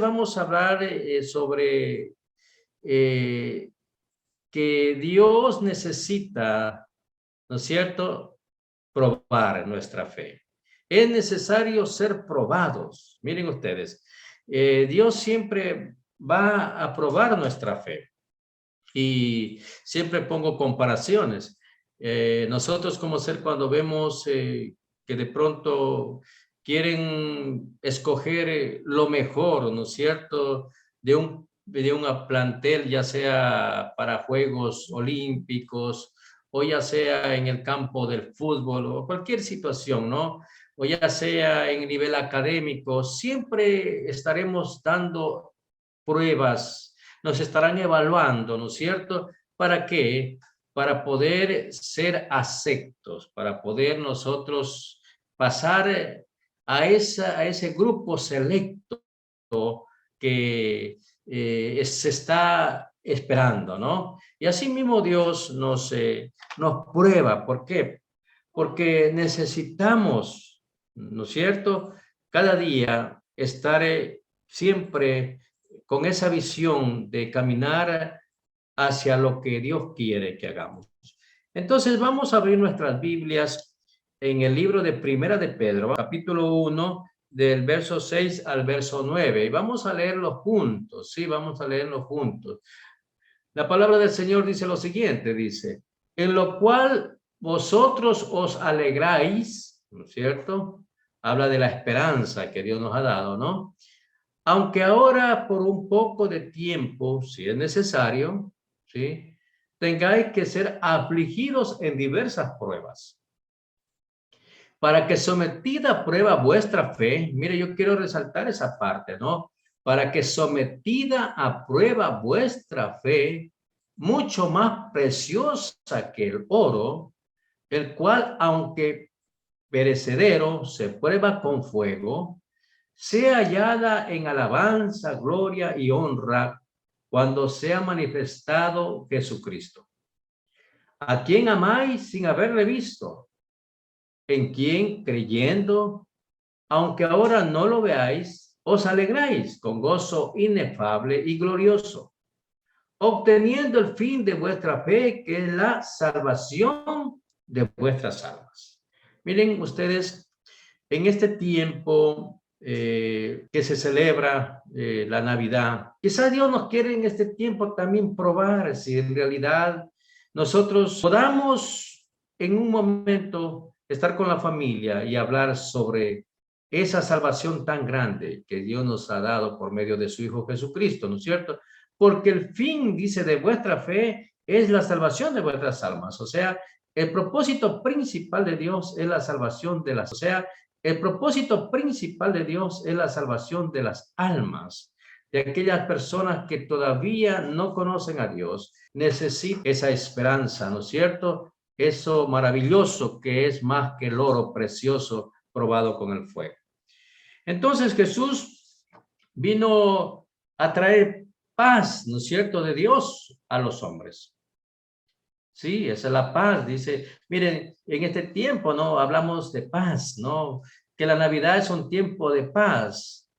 vamos a hablar sobre que Dios necesita, ¿no es cierto?, probar nuestra fe. Es necesario ser probados. Miren ustedes, Dios siempre va a probar nuestra fe. Y siempre pongo comparaciones. Nosotros como ser cuando vemos que de pronto quieren escoger lo mejor, ¿no es cierto?, de un plantel, ya sea para Juegos Olímpicos o ya sea en el campo del fútbol o cualquier situación, ¿no? O ya sea en nivel académico, siempre estaremos dando pruebas, nos estarán evaluando, ¿no es cierto? ¿Para qué? Para poder ser aceptos, para poder nosotros pasar a ese grupo selecto que se está esperando, ¿no? Y así mismo Dios nos prueba. ¿Por qué? Porque necesitamos, ¿no es cierto?, cada día estar siempre con esa visión de caminar hacia lo que Dios quiere que hagamos. Entonces vamos a abrir nuestras Biblias en el libro de Primera de Pedro, capítulo 1, del verso 6 al verso 9. Y vamos a leerlo juntos, ¿sí? Vamos a leerlo juntos. La palabra del Señor dice lo siguiente, dice, en lo cual vosotros os alegráis, ¿no es cierto? Habla de la esperanza que Dios nos ha dado, ¿no? Aunque ahora por un poco de tiempo, si es necesario, ¿sí?, tengáis que ser afligidos en diversas pruebas, para que sometida a prueba vuestra fe, mire, yo quiero resaltar esa parte, ¿no? Para que sometida a prueba vuestra fe, mucho más preciosa que el oro, el cual, aunque perecedero, se prueba con fuego, sea hallada en alabanza, gloria y honra cuando sea manifestado Jesucristo, a quien amáis sin haberle visto, en quien creyendo, aunque ahora no lo veáis, os alegráis con gozo inefable y glorioso, obteniendo el fin de vuestra fe, que es la salvación de vuestras almas. Miren ustedes, en este tiempo que se celebra la Navidad, quizás Dios nos quiere en este tiempo también probar si en realidad nosotros podamos en un momento estar con la familia y hablar sobre esa salvación tan grande que Dios nos ha dado por medio de su Hijo Jesucristo, ¿no es cierto? Porque el fin, dice, de vuestra fe es la salvación de vuestras almas. O sea, el propósito principal de Dios es la salvación de las, o sea, el propósito principal de Dios es la salvación de las almas, de aquellas personas que todavía no conocen a Dios, necesitan esa esperanza, ¿no es cierto? Eso maravilloso que es más que el oro precioso probado con el fuego. Entonces Jesús vino a traer paz, ¿no es cierto?, de Dios a los hombres. Sí, esa es la paz, dice, miren, en este tiempo, ¿no?, hablamos de paz, ¿no?, que la Navidad es un tiempo de paz,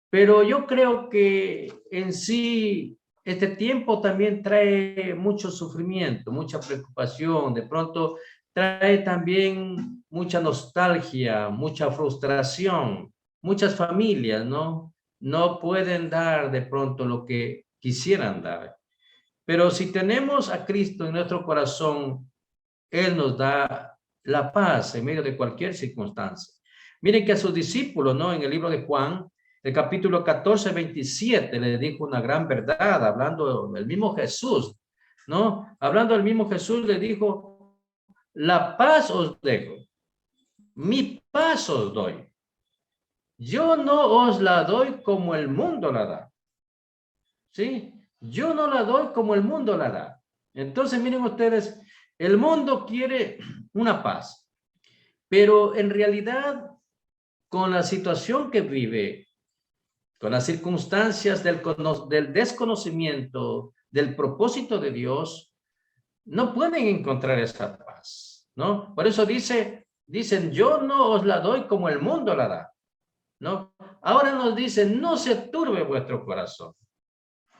pero yo creo que en sí este tiempo también trae mucho sufrimiento, mucha preocupación, de pronto trae también mucha nostalgia, mucha frustración. Muchas familias, ¿no?, no pueden dar de pronto lo que quisieran dar. Pero si tenemos a Cristo en nuestro corazón, Él nos da la paz en medio de cualquier circunstancia. Miren que a sus discípulos, ¿no?, en el libro de Juan, el capítulo 14, 27, le dijo una gran verdad, hablando del mismo Jesús, ¿no? Hablando del mismo Jesús, le dijo, la paz os dejo, mi paz os doy. Yo no os la doy como el mundo la da. ¿Sí? Yo no la doy como el mundo la da. Entonces, miren ustedes, el mundo quiere una paz, pero en realidad, con la situación que vive, con las circunstancias del desconocimiento del propósito de Dios, no pueden encontrar esa paz, ¿no? Por eso dicen, yo no os la doy como el mundo la da, ¿no? Ahora nos dice, no se turbe vuestro corazón,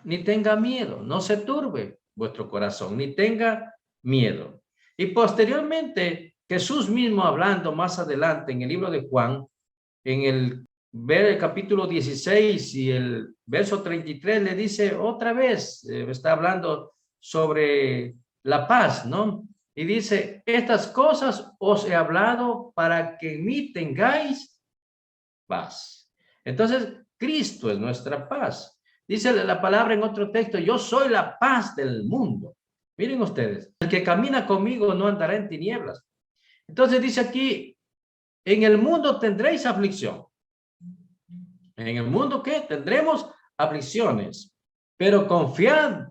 ni tenga miedo, no se turbe vuestro corazón, ni tenga miedo. Y posteriormente, Jesús mismo hablando más adelante en el libro de Juan, en el capítulo 16 y el verso 33, le dice otra vez, está hablando sobre la paz, ¿no? Y dice, estas cosas os he hablado para que en mí tengáis paz. Entonces, Cristo es nuestra paz. Dice la palabra en otro texto, yo soy la paz del mundo. Miren ustedes, el que camina conmigo no andará en tinieblas. Entonces dice aquí, en el mundo tendréis aflicción. En el mundo, ¿qué? Tendremos aflicciones, pero confiad,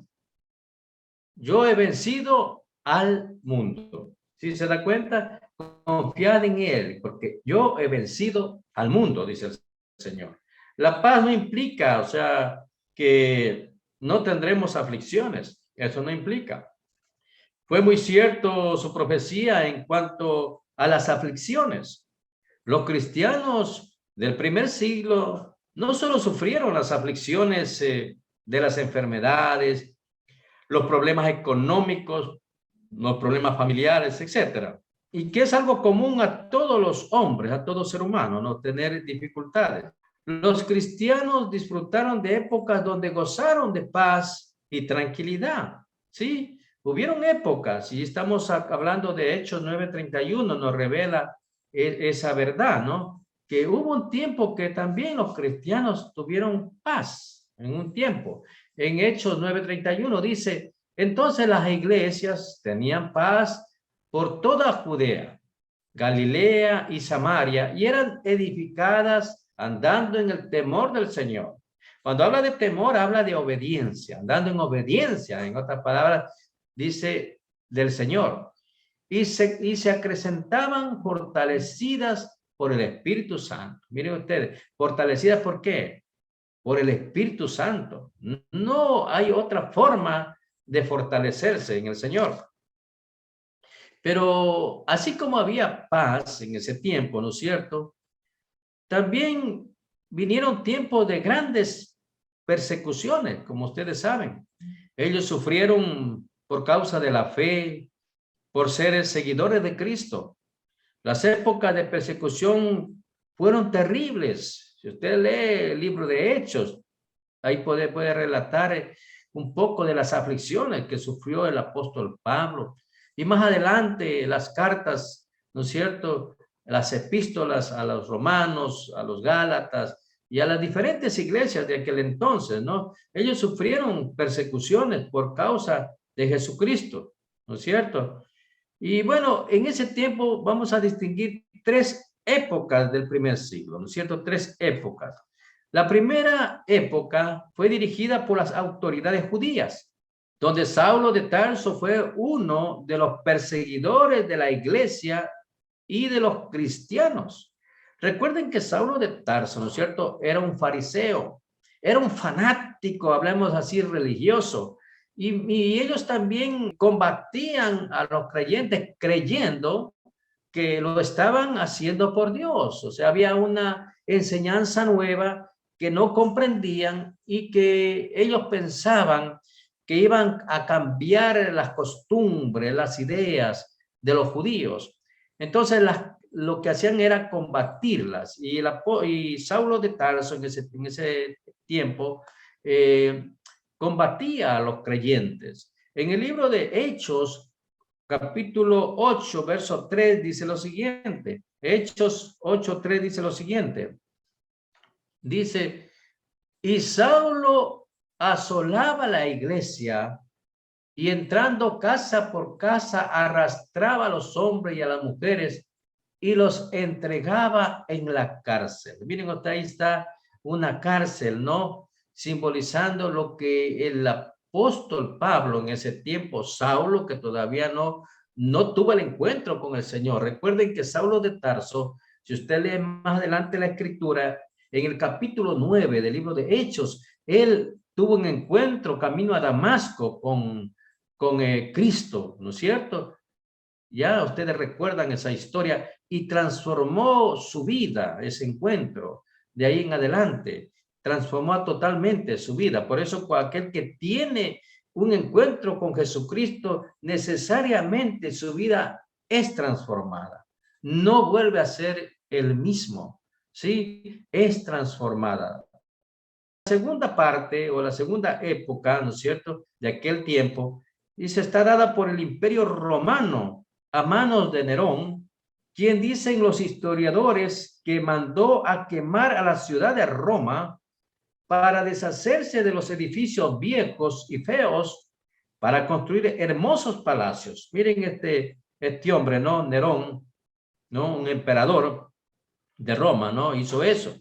yo he vencido al mundo. ¿Sí se da cuenta? Confiad en él, porque yo he vencido al mundo, dice el Señor. La paz no implica, o sea, que no tendremos aflicciones. Eso no implica. Fue muy cierto su profecía en cuanto a las aflicciones. Los cristianos del primer siglo no solo sufrieron las aflicciones de las enfermedades, los problemas económicos, los problemas familiares, etcétera. Y que es algo común a todos los hombres, a todo ser humano, no tener dificultades. Los cristianos disfrutaron de épocas donde gozaron de paz y tranquilidad, ¿sí? Hubieron épocas, y estamos hablando de Hechos 9:31, nos revela esa verdad, ¿no? Que hubo un tiempo que también los cristianos tuvieron paz, en un tiempo. En Hechos 9:31 dice, entonces las iglesias tenían paz por toda Judea, Galilea y Samaria, y eran edificadas andando en el temor del Señor. Cuando habla de temor, habla de obediencia, andando en obediencia, en otras palabras, dice del Señor. Y se acrecentaban fortalecidas por el Espíritu Santo. Miren ustedes, fortalecidas ¿por qué? Por el Espíritu Santo. No hay otra forma de fortalecerse en el Señor. Pero así como había paz en ese tiempo, ¿no es cierto? También vinieron tiempos de grandes persecuciones, como ustedes saben. Ellos sufrieron por causa de la fe, por ser seguidores de Cristo. Las épocas de persecución fueron terribles. Si usted lee el libro de Hechos, ahí puede relatar un poco de las aflicciones que sufrió el apóstol Pablo. Y más adelante las cartas, ¿no es cierto? Las epístolas a los romanos, a los gálatas y a las diferentes iglesias de aquel entonces, ¿no? Ellos sufrieron persecuciones por causa de Jesucristo, ¿no es cierto? Y bueno, en ese tiempo vamos a distinguir tres épocas del primer siglo, ¿no es cierto? Tres épocas. La primera época fue dirigida por las autoridades judías, donde Saulo de Tarso fue uno de los perseguidores de la iglesia y de los cristianos. Recuerden que Saulo de Tarso, ¿no es cierto?, era un fariseo, era un fanático, hablemos así, religioso. Y ellos también combatían a los creyentes creyendo que lo estaban haciendo por Dios. O sea, había una enseñanza nueva que no comprendían y que ellos pensaban que iban a cambiar las costumbres, las ideas de los judíos. Entonces, lo que hacían era combatirlas. Y Saulo de Tarso en ese tiempo combatía a los creyentes. En el libro de Hechos, capítulo 8, verso 3, dice lo siguiente. Hechos 8:3 dice lo siguiente. Dice, y Saulo asolaba la iglesia y entrando casa por casa arrastraba a los hombres y a las mujeres y los entregaba en la cárcel. Miren, ahí está una cárcel, ¿no? Simbolizando lo que el apóstol Pablo en ese tiempo, Saulo, que todavía no tuvo el encuentro con el Señor. Recuerden que Saulo de Tarso, si usted lee más adelante la escritura, en el capítulo 9 del libro de Hechos, él tuvo un encuentro camino a Damasco con Cristo, ¿no es cierto? Ya ustedes recuerdan esa historia y transformó su vida, ese encuentro. de ahí en adelante. Transformó totalmente su vida. Por eso aquel que tiene un encuentro con Jesucristo, necesariamente su vida es transformada. No vuelve a ser el mismo, ¿sí? Es transformada. La segunda parte o la segunda época, ¿no es cierto?, de aquel tiempo, y se está dada por el Imperio Romano a manos de Nerón, quien dicen los historiadores que mandó a quemar a la ciudad de Roma para deshacerse de los edificios viejos y feos para construir hermosos palacios. Miren este hombre, ¿no? Nerón, ¿no? Un emperador de Roma, ¿no? Hizo eso.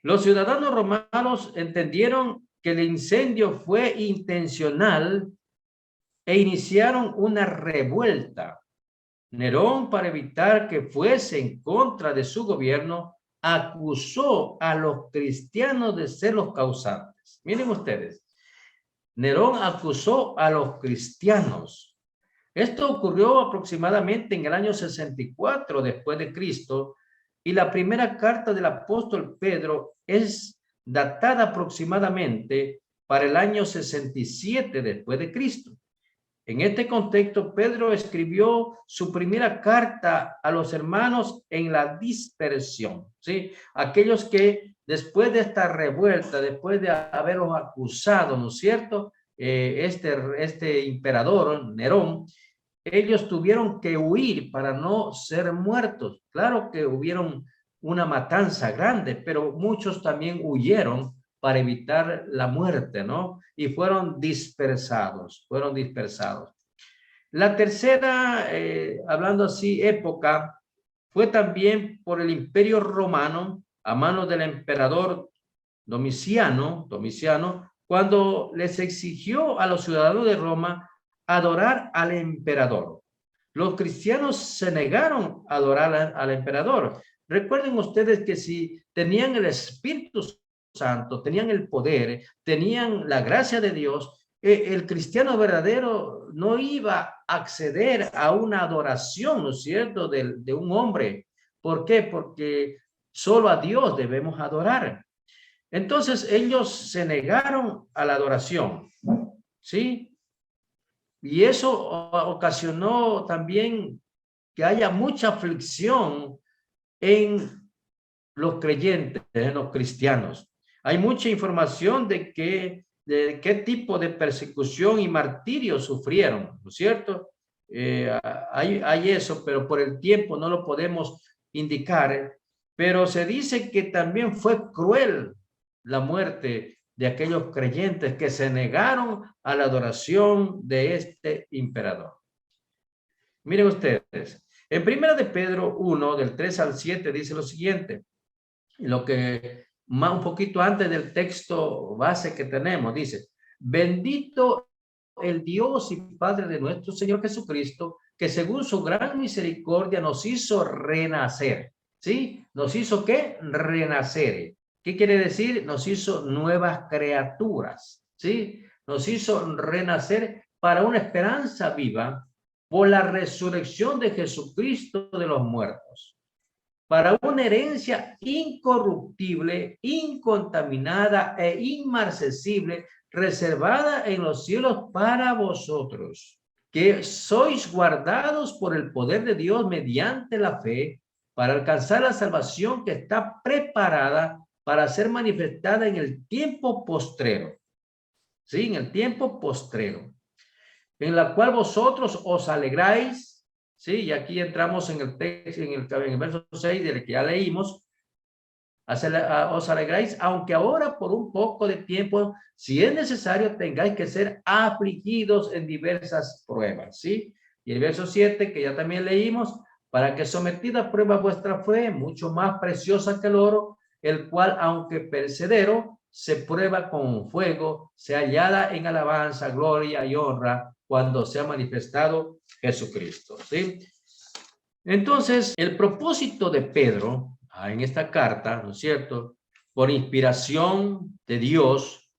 Los ciudadanos romanos entendieron que el incendio fue intencional e iniciaron una revuelta. Nerón, para evitar que fuese en contra de su gobierno, acusó a los cristianos de ser los causantes. Miren ustedes, Nerón acusó a los cristianos. Esto ocurrió aproximadamente en el año 64 después de Cristo, y la primera carta del apóstol Pedro es datada aproximadamente para el año 67 después de Cristo. En este contexto, Pedro escribió su primera carta a los hermanos en la dispersión, ¿sí? Aquellos que después de esta revuelta, después de haberlos acusado, ¿no es cierto? Este emperador, Nerón, ellos tuvieron que huir para no ser muertos. Claro que hubieron una matanza grande, pero muchos también huyeron para evitar la muerte, ¿no? Y fueron dispersados, La tercera, hablando así, época, fue también por el Imperio Romano, a manos del emperador Domiciano, cuando les exigió a los ciudadanos de Roma adorar al emperador. Los cristianos se negaron a adorar al emperador. Recuerden ustedes que si tenían el Espíritu Santo, tenían el poder, tenían la gracia de Dios, el cristiano verdadero no iba a acceder a una adoración, ¿no es cierto?, de un hombre. ¿Por qué? Porque solo a Dios debemos adorar. Entonces ellos se negaron a la adoración, ¿sí? Y eso ocasionó también que haya mucha aflicción en los creyentes, en los cristianos. Hay mucha información de qué tipo de persecución y martirio sufrieron, ¿no es cierto? Hay eso, pero por el tiempo no lo podemos indicar. Pero se dice que también fue cruel la muerte de aquellos creyentes que se negaron a la adoración de este emperador. Miren ustedes, en 1 de Pedro 1, del 3 al 7, dice lo siguiente, lo que más un poquito antes del texto base que tenemos, dice, bendito el Dios y Padre de nuestro Señor Jesucristo, que según su gran misericordia nos hizo renacer, ¿sí? ¿Nos hizo qué? Renacer. ¿Qué quiere decir? Nos hizo nuevas criaturas, ¿sí? Nos hizo renacer para una esperanza viva por la resurrección de Jesucristo de los muertos, para una herencia incorruptible, incontaminada e inmarcesible, reservada en los cielos para vosotros, que sois guardados por el poder de Dios mediante la fe, para alcanzar la salvación que está preparada para ser manifestada en el tiempo postrero. Sí, en el tiempo postrero, en la cual vosotros os alegráis. Sí, y aquí entramos en el texto, en el verso 6 del que ya leímos. Os alegráis, aunque ahora por un poco de tiempo, si es necesario, tengáis que ser afligidos en diversas pruebas. ¿Sí? Y el verso 7, que ya también leímos, para que sometida a prueba vuestra fe, mucho más preciosa que el oro, el cual, aunque perecedero, se prueba con fuego, se hallada en alabanza, gloria y honra cuando se ha manifestado Jesucristo. ¿Sí? Entonces, el propósito de Pedro en esta carta, ¿no es cierto?, por inspiración de Dios,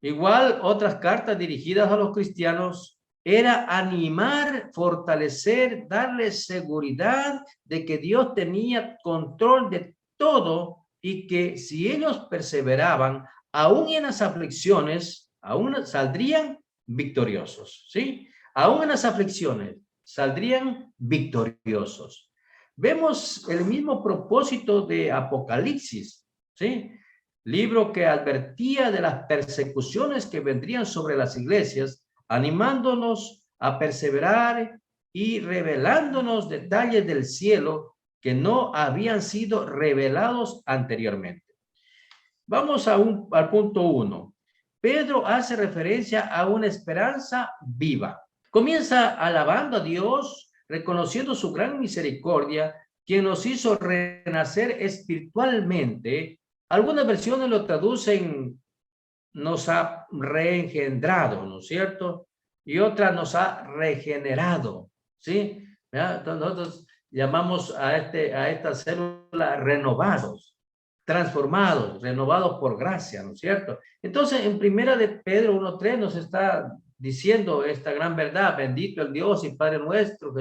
igual otras cartas dirigidas a los cristianos, era animar, fortalecer, darles seguridad de que Dios tenía control de todo y que si ellos perseveraban, aún en las aflicciones, aún saldrían victoriosos, ¿sí? Aún en las aflicciones saldrían victoriosos. Vemos el mismo propósito de Apocalipsis, ¿sí? Libro que advertía de las persecuciones que vendrían sobre las iglesias, animándonos a perseverar y revelándonos detalles del cielo que no habían sido revelados anteriormente. Vamos al punto 1. Pedro hace referencia a una esperanza viva. Comienza alabando a Dios, reconociendo su gran misericordia, quien nos hizo renacer espiritualmente. Algunas versiones lo traducen, nos ha reengendrado, ¿no es cierto? Y otras nos ha regenerado, ¿sí? Nosotros llamamos a esta célula renovados, transformados, renovados por gracia, ¿no es cierto? Entonces, en primera de Pedro 1:3 nos está diciendo esta gran verdad: bendito el Dios y Padre nuestro,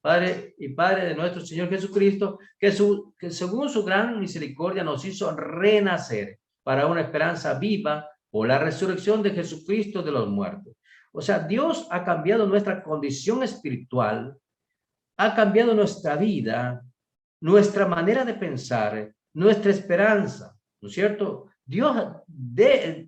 Padre de nuestro Señor Jesucristo, que según su gran misericordia nos hizo renacer para una esperanza viva por la resurrección de Jesucristo de los muertos. O sea, Dios ha cambiado nuestra condición espiritual, ha cambiado nuestra vida, nuestra manera de pensar, nuestra esperanza, ¿no es cierto? Dios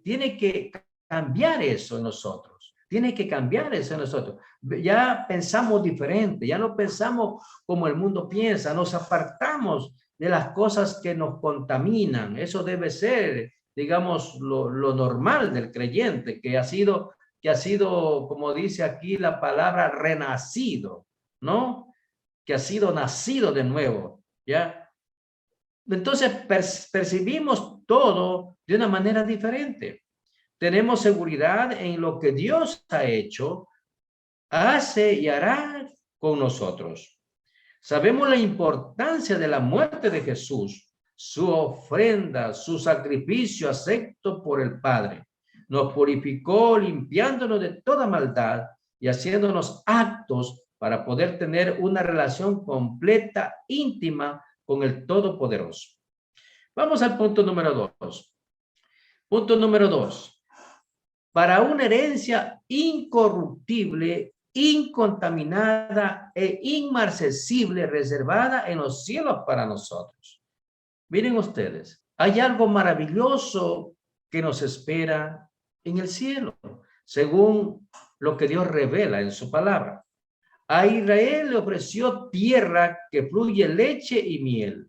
tiene que cambiar eso en nosotros, tiene que cambiar eso en nosotros. Ya pensamos diferente, ya no pensamos como el mundo piensa, nos apartamos de las cosas que nos contaminan. Eso debe ser, digamos, lo normal del creyente, que ha sido, como dice aquí la palabra, renacido, ¿no? Que ha sido nacido de nuevo, ¿ya? Entonces percibimos todo de una manera diferente. Tenemos seguridad en lo que Dios ha hecho, hace y hará con nosotros. Sabemos la importancia de la muerte de Jesús, su ofrenda, su sacrificio acepto por el Padre. Nos purificó limpiándonos de toda maldad y haciéndonos aptos para poder tener una relación completa, íntima con el Todopoderoso. Vamos al punto número 2. Punto número 2. Para una herencia incorruptible, incontaminada e inmarcesible, reservada en los cielos para nosotros. Miren ustedes, hay algo maravilloso que nos espera en el cielo, según lo que Dios revela en su palabra. A Israel le ofreció tierra que fluye leche y miel.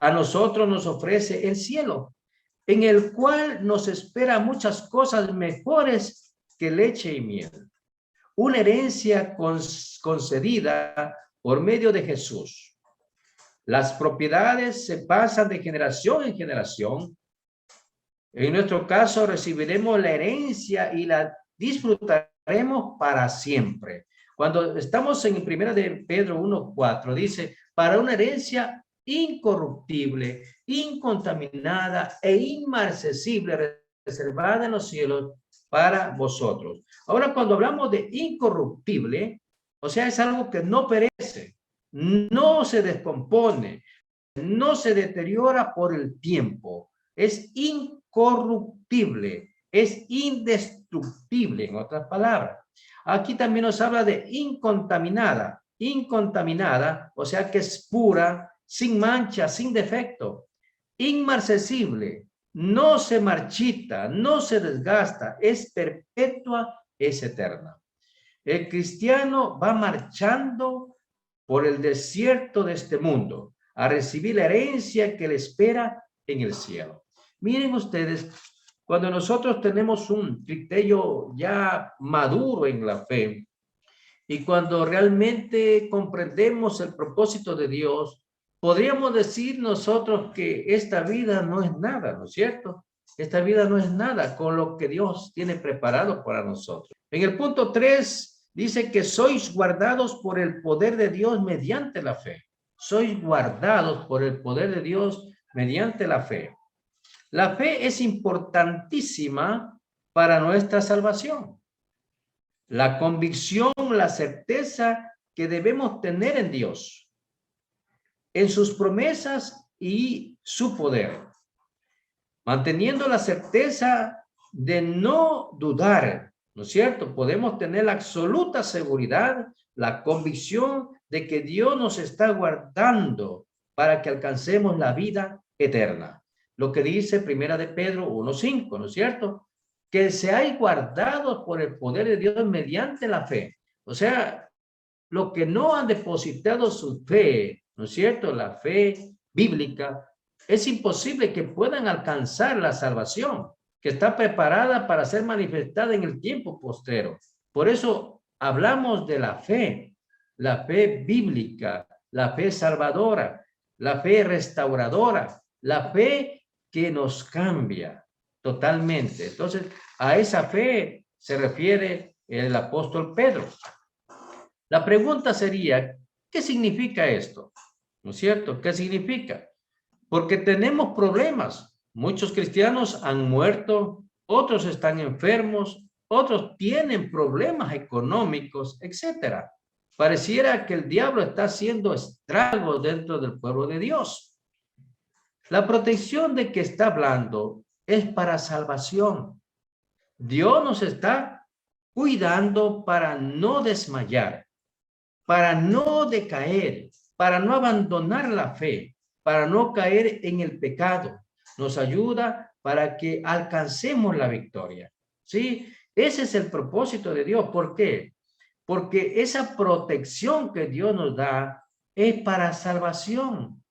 A nosotros nos ofrece el cielo, en el cual nos espera muchas cosas mejores que leche y miel. Una herencia concedida por medio de Jesús. Las propiedades se pasan de generación en generación. En nuestro caso recibiremos la herencia y la disfrutaremos para siempre. Cuando estamos en primera de Pedro 1:4, dice, para una herencia incorruptible, incontaminada e inmarcesible, reservada en los cielos para vosotros. Ahora, cuando hablamos de incorruptible, o sea, es algo que no perece, no se descompone, no se deteriora por el tiempo, es incorruptible, es indestructible, en otras palabras. Aquí también nos habla de incontaminada, o sea que es pura, sin mancha, sin defecto, inmarcesible, no se marchita, no se desgasta, es perpetua, es eterna. El cristiano va marchando por el desierto de este mundo a recibir la herencia que le espera en el cielo. Miren ustedes, cuando nosotros tenemos un criterio ya maduro en la fe y cuando realmente comprendemos el propósito de Dios, podríamos decir nosotros que esta vida no es nada, ¿no es cierto? Esta vida no es nada con lo que Dios tiene preparado para nosotros. En el punto 3 dice que sois guardados por el poder de Dios mediante la fe. Sois guardados por el poder de Dios mediante la fe. La fe es importantísima para nuestra salvación. La convicción, la certeza que debemos tener en Dios, en sus promesas y su poder, manteniendo la certeza de no dudar, ¿no es cierto? Podemos tener la absoluta seguridad, la convicción de que Dios nos está guardando para que alcancemos la vida eterna. Lo que dice Primera de Pedro 1:5, ¿no es cierto? Que se hay guardado por el poder de Dios mediante la fe. O sea, los que no han depositado su fe, ¿no es cierto? La fe bíblica, es imposible que puedan alcanzar la salvación, que está preparada para ser manifestada en el tiempo postrero. Por eso hablamos de la fe bíblica, la fe salvadora, la fe restauradora, la fe que nos cambia totalmente. Entonces, a esa fe se refiere el apóstol Pedro. La pregunta sería, ¿qué significa esto? ¿No es cierto? ¿Qué significa? Porque tenemos problemas. Muchos cristianos han muerto, otros están enfermos, otros tienen problemas económicos, etcétera. Pareciera que el diablo está haciendo estragos dentro del pueblo de Dios. La protección de que está hablando es para salvación. Dios nos está cuidando para no desmayar, para no decaer, para no abandonar la fe, para no caer en el pecado. Nos ayuda para que alcancemos la victoria. ¿Sí? Ese es el propósito de Dios. ¿Por qué? Porque esa protección que Dios nos da es para salvación,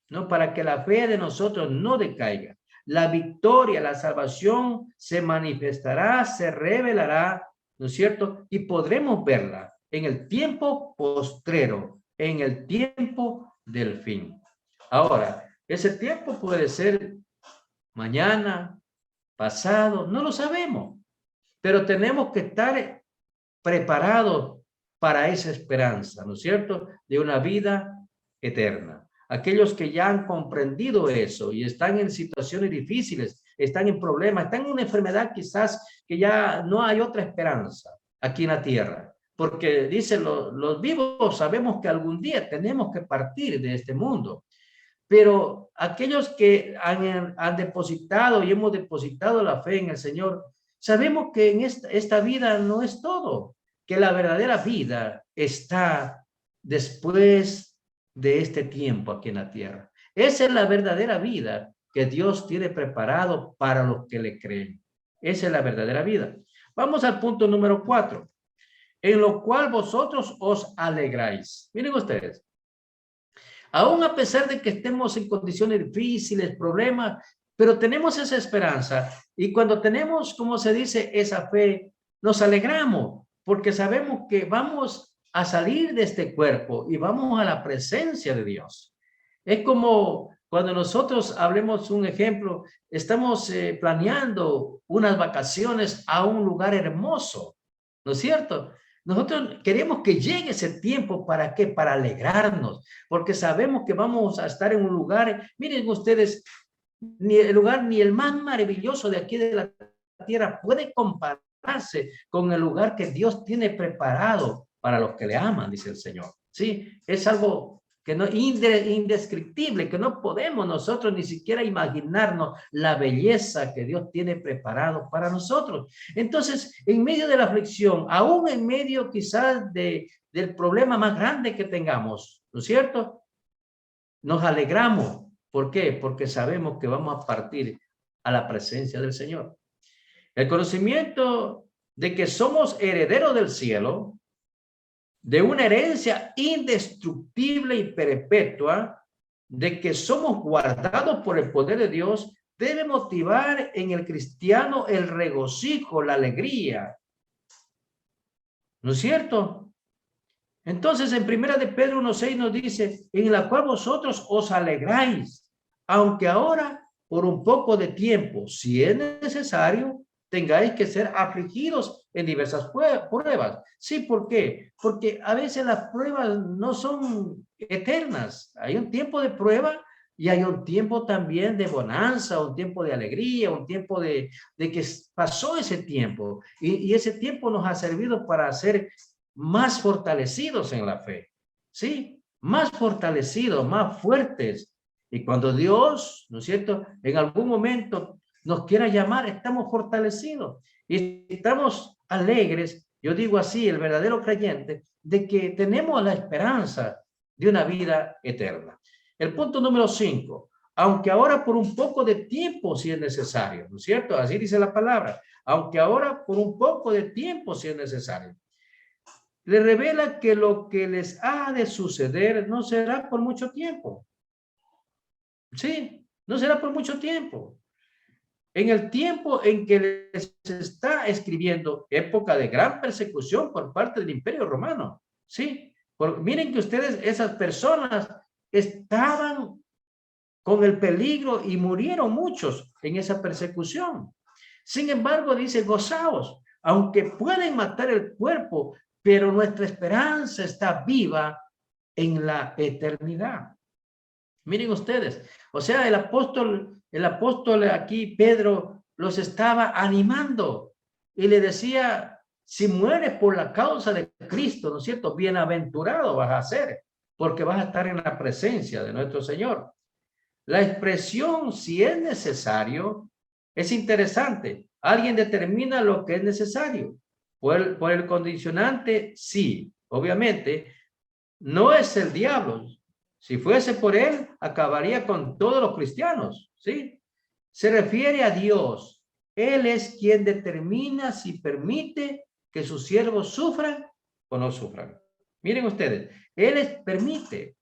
¿no? Para que la fe de nosotros no decaiga. La victoria, la salvación se manifestará, se revelará, ¿no es cierto? Y podremos verla en el tiempo postrero, en el tiempo del fin. Ahora, ese tiempo puede ser mañana, pasado, no lo sabemos, pero tenemos que estar preparados para esa esperanza, ¿no es cierto? De una vida eterna. Aquellos que ya han comprendido eso y están en situaciones difíciles, están en problemas, están en una enfermedad quizás que ya no hay otra esperanza aquí en la tierra. Porque dicen los vivos sabemos que algún día tenemos que partir de este mundo. Pero aquellos que han depositado y hemos depositado la fe en el Señor, sabemos que en esta vida no es todo, que la verdadera vida está después de este tiempo aquí en la tierra. Esa es la verdadera vida que Dios tiene preparado para los que le creen. Esa es la verdadera vida. Vamos al punto número 4, en lo cual vosotros os alegráis. Miren ustedes. Aún a pesar de que estemos en condiciones difíciles, problemas, pero tenemos esa esperanza. Y cuando tenemos, como se dice, esa fe, nos alegramos porque sabemos que vamos a salir de este cuerpo y vamos a la presencia de Dios. Es como cuando nosotros hablemos un ejemplo, estamos planeando unas vacaciones a un lugar hermoso, ¿no es cierto? Nosotros queremos que llegue ese tiempo, ¿para qué? Para alegrarnos, porque sabemos que vamos a estar en un lugar, miren ustedes, ni el lugar ni el más maravilloso de aquí de la tierra puede compararse con el lugar que Dios tiene preparado para los que le aman, dice el Señor. Sí, es algo que no indescriptible, que no podemos nosotros ni siquiera imaginarnos la belleza que Dios tiene preparado para nosotros. Entonces, en medio de la aflicción, aún en medio quizás del problema más grande que tengamos, ¿no es cierto? Nos alegramos. ¿Por qué? Porque sabemos que vamos a partir a la presencia del Señor. El conocimiento de que somos herederos del cielo, de una herencia indestructible y perpetua, de que somos guardados por el poder de Dios, debe motivar en el cristiano el regocijo, la alegría. ¿No es cierto? Entonces, en Primera de Pedro 1:6 nos dice, en la cual vosotros os alegráis, aunque ahora por un poco de tiempo, si es necesario, tengáis que ser afligidos en diversas pruebas. Sí, ¿por qué? Porque a veces las pruebas no son eternas. Hay un tiempo de prueba y hay un tiempo también de bonanza, un tiempo de alegría, un tiempo de que pasó ese tiempo. Y ese tiempo nos ha servido para ser más fortalecidos en la fe. ¿Sí? Más fortalecidos, más fuertes. Y cuando Dios, ¿no es cierto?, en algún momento nos quiera llamar, estamos fortalecidos y estamos alegres. Yo digo así, el verdadero creyente, de que tenemos la esperanza de una vida eterna. El punto número 5, aunque ahora por un poco de tiempo si es necesario, ¿no es cierto? Así dice la palabra, aunque ahora por un poco de tiempo si es necesario. Le revela que lo que les ha de suceder no será por mucho tiempo. Sí, no será por mucho tiempo. En el tiempo en que les está escribiendo, época de gran persecución por parte del Imperio Romano. Sí, miren que ustedes, esas personas estaban con el peligro y murieron muchos en esa persecución. Sin embargo, dice, gozaos, aunque pueden matar el cuerpo, pero nuestra esperanza está viva en la eternidad. Miren ustedes, o sea, el apóstol aquí, Pedro, los estaba animando y le decía, si mueres por la causa de Cristo, ¿no es cierto? Bienaventurado vas a ser, porque vas a estar en la presencia de nuestro Señor. La expresión, si es necesario, es interesante. Alguien determina lo que es necesario. Por el condicionante, sí, obviamente, no es el diablo. Si fuese por él, acabaría con todos los cristianos, ¿sí? Se refiere a Dios. Él es quien determina si permite que sus siervos sufran o no sufran. Miren ustedes, Él permite.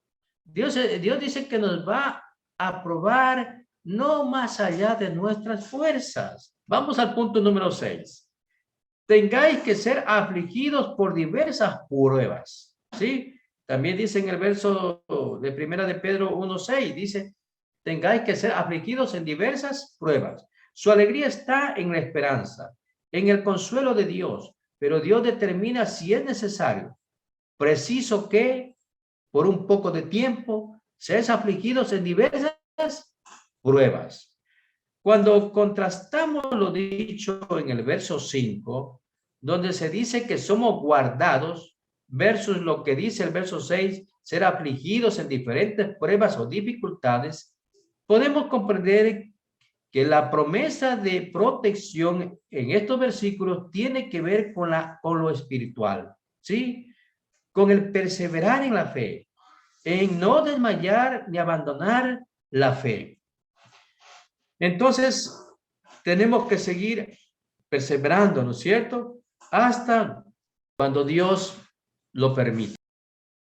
Dios dice que nos va a probar no más allá de nuestras fuerzas. Vamos al punto número 6. Tengáis que ser afligidos por diversas pruebas, ¿sí? También dice en el verso de primera de Pedro 1:6, dice, tengáis que ser afligidos en diversas pruebas. Su alegría está en la esperanza, en el consuelo de Dios, pero Dios determina si es necesario, preciso que, por un poco de tiempo, seáis afligidos en diversas pruebas. Cuando contrastamos lo dicho en el verso 5, donde se dice que somos guardados, versus lo que dice el verso 6, ser afligidos en diferentes pruebas o dificultades, podemos comprender que la promesa de protección en estos versículos tiene que ver con lo espiritual, ¿sí? Con el perseverar en la fe, en no desmayar ni abandonar la fe. Entonces, tenemos que seguir perseverando, ¿no es cierto? Hasta cuando Dios lo permite.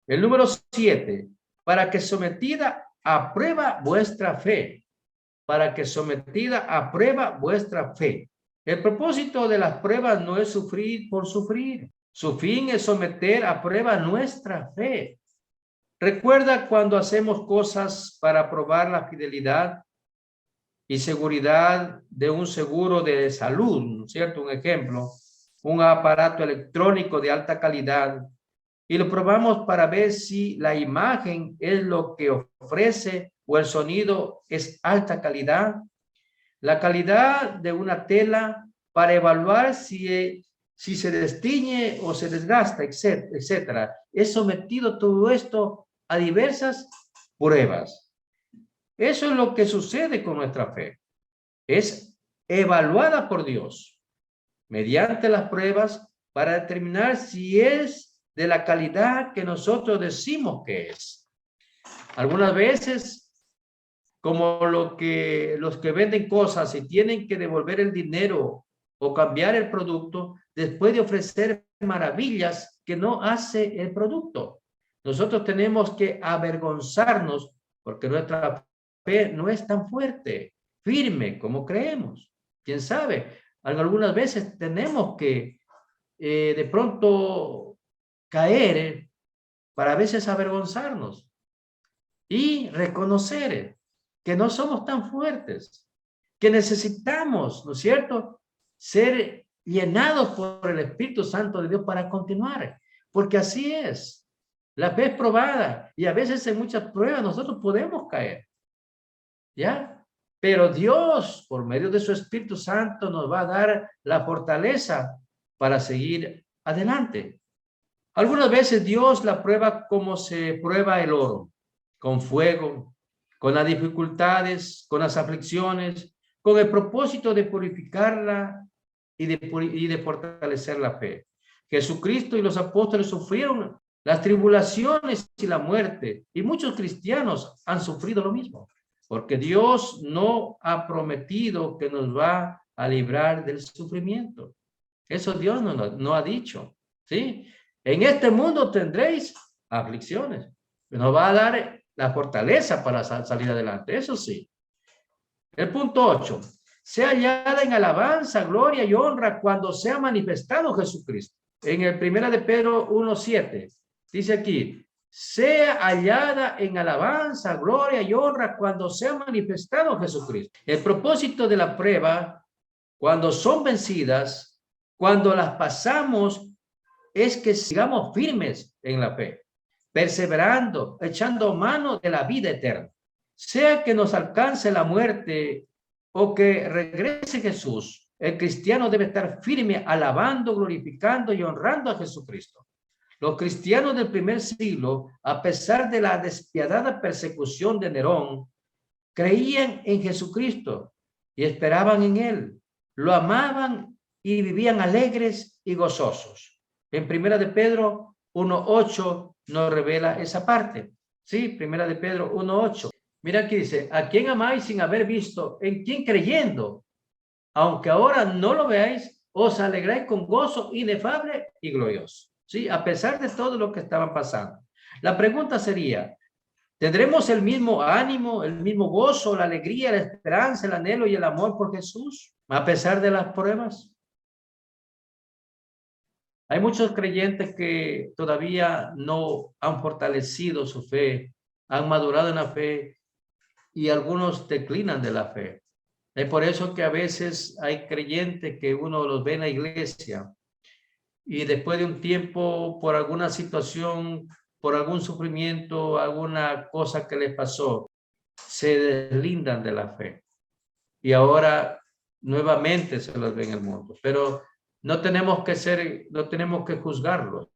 El número 7, para que sometida a prueba vuestra fe, para que sometida a prueba vuestra fe. El propósito de las pruebas no es sufrir por sufrir. Su fin es someter a prueba nuestra fe. Recuerda cuando hacemos cosas para probar la fidelidad y seguridad de un seguro de salud, ¿no es cierto? Un ejemplo, un aparato electrónico de alta calidad, y lo probamos para ver si la imagen es lo que ofrece o el sonido es alta calidad. La calidad de una tela para evaluar si se destiñe o se desgasta, etcétera. Es sometido todo esto a diversas pruebas. Eso es lo que sucede con nuestra fe. Es evaluada por Dios mediante las pruebas para determinar si es de la calidad que nosotros decimos que es. Algunas veces, como los que venden cosas y tienen que devolver el dinero o cambiar el producto después de ofrecer maravillas que no hace el producto. Nosotros tenemos que avergonzarnos porque nuestra fe no es tan fuerte, firme como creemos. ¿Quién sabe? Algunas veces tenemos que de pronto caer para a veces avergonzarnos y reconocer que no somos tan fuertes, que necesitamos, ¿no es cierto?, ser llenados por el Espíritu Santo de Dios para continuar, porque así es. La fe es probada y a veces en muchas pruebas nosotros podemos caer, ¿ya? Pero Dios, por medio de su Espíritu Santo, nos va a dar la fortaleza para seguir adelante. Algunas veces Dios la prueba como se prueba el oro, con fuego, con las dificultades, con las aflicciones, con el propósito de purificarla y de fortalecer la fe. Jesucristo y los apóstoles sufrieron las tribulaciones y la muerte, y muchos cristianos han sufrido lo mismo, porque Dios no ha prometido que nos va a librar del sufrimiento. Eso Dios no ha dicho, ¿sí? En este mundo tendréis aflicciones, nos va a dar la fortaleza para salir adelante, eso sí. El punto 8. Sea hallada en alabanza, gloria y honra cuando sea manifestado Jesucristo. En el 1 de Pedro 1:7 dice aquí, sea hallada en alabanza, gloria y honra cuando sea manifestado Jesucristo. El propósito de la prueba, cuando son vencidas, cuando las pasamos, es que sigamos firmes en la fe, perseverando, echando mano de la vida eterna. Sea que nos alcance la muerte o que regrese Jesús, el cristiano debe estar firme, alabando, glorificando y honrando a Jesucristo. Los cristianos del primer siglo, a pesar de la despiadada persecución de Nerón, creían en Jesucristo y esperaban en él. Lo amaban y vivían alegres y gozosos. En 1 de Pedro 1:8 nos revela esa parte. Sí, 1 de Pedro 1:8. Mira aquí dice, ¿a quién amáis sin haber visto? ¿En quién creyendo? Aunque ahora no lo veáis, os alegráis con gozo inefable y glorioso. Sí, a pesar de todo lo que estaban pasando. La pregunta sería, ¿tendremos el mismo ánimo, el mismo gozo, la alegría, la esperanza, el anhelo y el amor por Jesús, a pesar de las pruebas? Hay muchos creyentes que todavía no han fortalecido su fe, han madurado en la fe y algunos declinan de la fe. Es por eso que a veces hay creyentes que uno los ve en la iglesia y después de un tiempo, por alguna situación, por algún sufrimiento, alguna cosa que les pasó, se deslindan de la fe. Y ahora nuevamente se los ve en el mundo. Pero no tenemos que juzgarlos.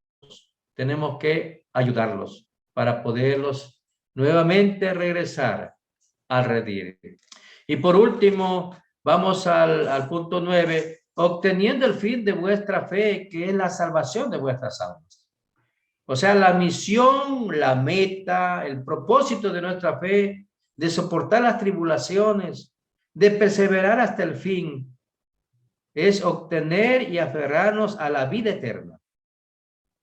Tenemos que ayudarlos para poderlos nuevamente regresar al redil. Y por último, vamos al punto 9, obteniendo el fin de vuestra fe, que es la salvación de vuestras almas. O sea, la misión, la meta, el propósito de nuestra fe, de soportar las tribulaciones, de perseverar hasta el fin, es obtener y aferrarnos a la vida eterna,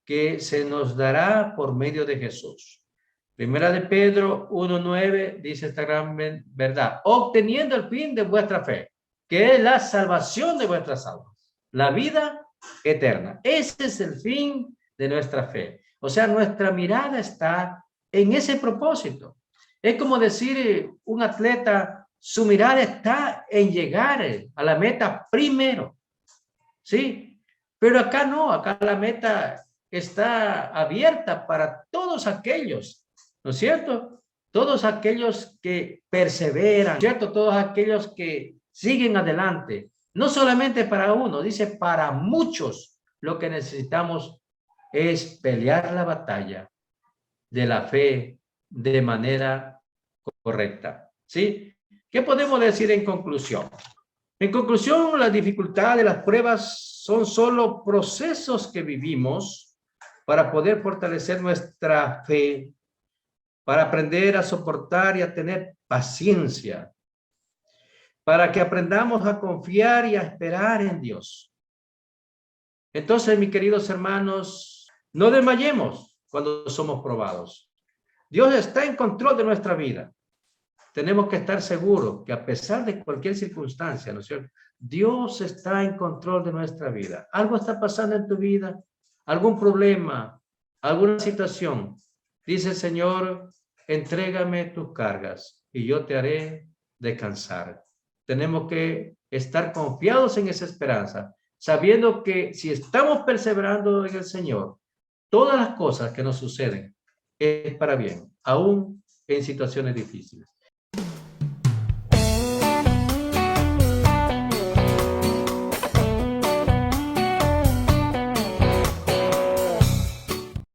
que se nos dará por medio de Jesús. 1 de Pedro 1:9 dice esta gran verdad, obteniendo el fin de vuestra fe, que es la salvación de vuestras almas, la vida eterna. Ese es el fin de nuestra fe. O sea, nuestra mirada está en ese propósito. Es como decir un atleta, su mirada está en llegar a la meta primero. ¿Sí? Pero acá no, acá la meta está abierta para todos aquellos, ¿no es cierto? Todos aquellos que perseveran, ¿cierto? Todos aquellos que siguen adelante. No solamente para uno, dice para muchos. Lo que necesitamos es pelear la batalla de la fe de manera correcta. ¿Sí? ¿Qué podemos decir en conclusión? En conclusión, las dificultades, las pruebas son solo procesos que vivimos para poder fortalecer nuestra fe, para aprender a soportar y a tener paciencia, para que aprendamos a confiar y a esperar en Dios. Entonces, mis queridos hermanos, no desmayemos cuando somos probados. Dios está en control de nuestra vida. Tenemos que estar seguros que a pesar de cualquier circunstancia, ¿no es cierto? Dios está en control de nuestra vida. Algo está pasando en tu vida, algún problema, alguna situación. Dice el Señor, entrégame tus cargas y yo te haré descansar. Tenemos que estar confiados en esa esperanza, sabiendo que si estamos perseverando en el Señor, todas las cosas que nos suceden es para bien, aún en situaciones difíciles.